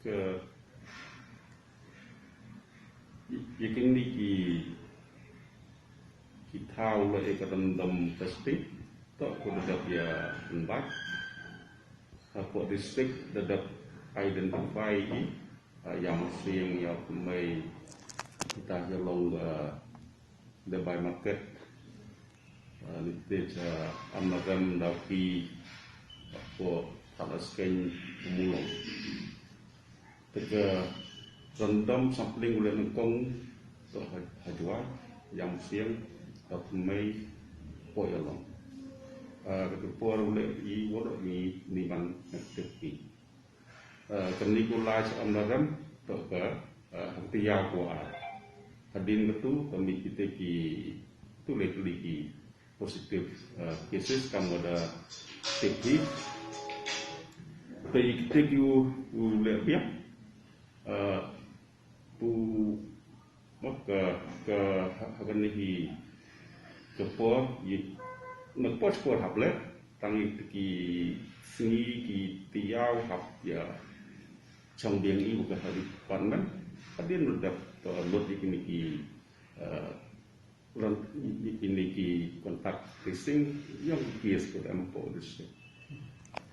ke yakin ni ki tahu lah ekonom testing tak ko dapat ya empat apa district dapat identify yang siang yang mai kita jalan the buy market itu amaran daki apa tak scan mulung Teka random sampling oleh nengkong to hajwa yang siang tak mai poyolong ketepur oleh I word ni man aktivi kenikula amaran to ke hatiya ko hadin itu kami kita ki tulis lagi positif cases kamu ada aktif kita you lebih pu maka ke hagan ni ke po nak pos po hable tangi ki sini ki tiau hab ya trong biang I bukan hari panen adin udah lot ini ki kontak tracing yang biasa pada empat